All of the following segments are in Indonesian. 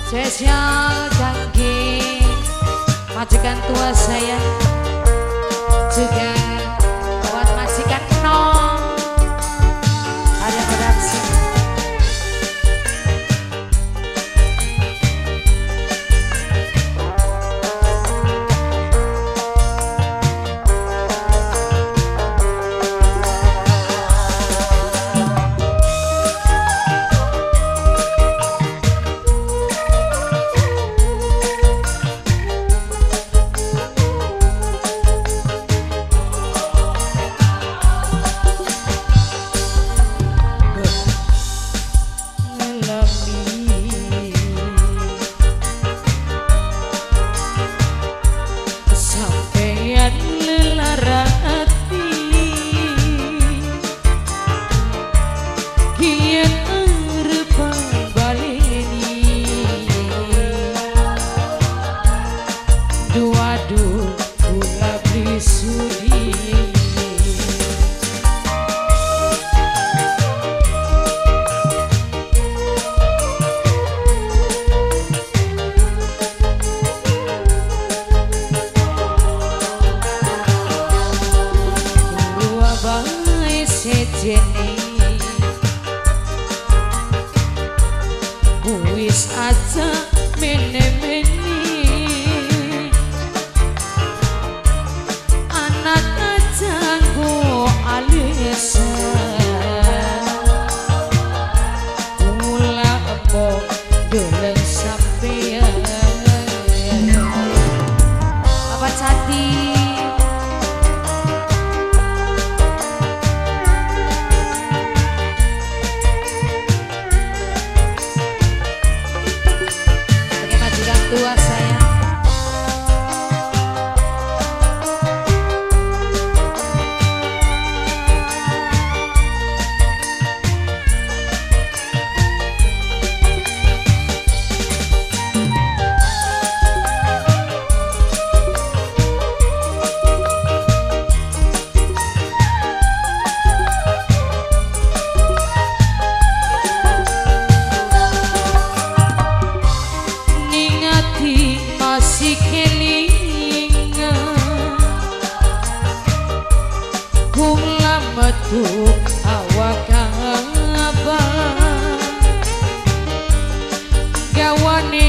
Spesial kangge majikan tua saya, juga buat majikan nong ada produksi. Wis aja mene-mene anak aja nggo alisan mula apa dolen sampeyan apa cati tua saya. Masih kelingan kula metu awak abang gawane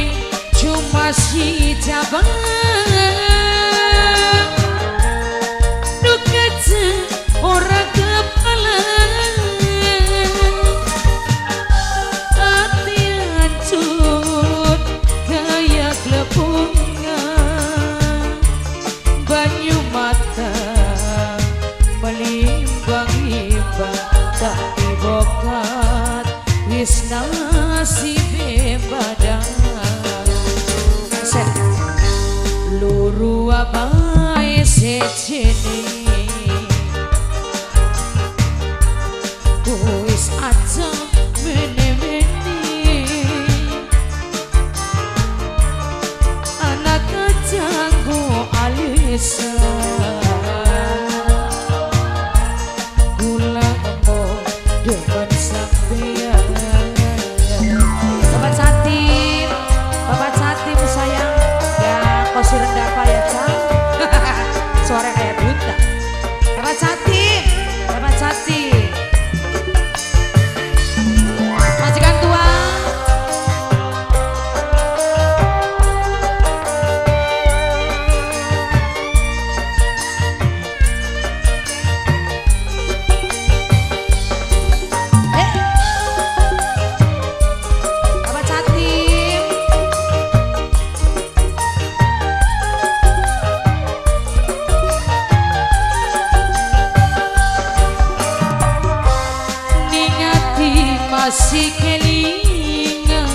cuma si cabang duket ora kepala hati hancur kayak lepung banyu mata melimbang-imbang tapi bokat wis nasibe badan luru abae secene wis aja mene-mene anak kacanggo alisan gula embo demen sampeyan Bapak Catim sayang ya kosi rendah apa ya Cang suara kayak buta Bapak Catim majikan tua masih kelingan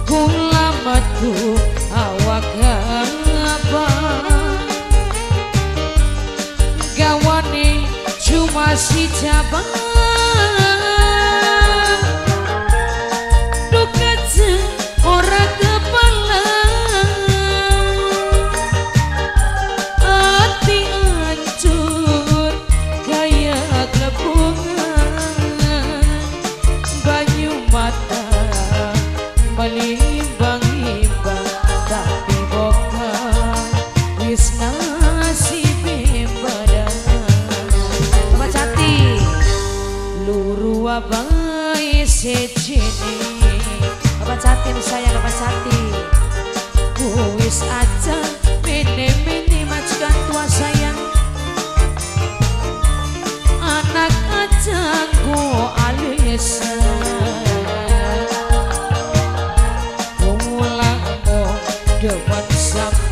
kula metu awak abang gawane cuma si cabang duket ora kepala hati hancur kayak lepung banyu mata dua bayi sejene. Bapak Catim sayang Bapak Catim. Kuis aja mini majikan tua sayang. Anak aja ku alisan. Pulang mau dewan sampai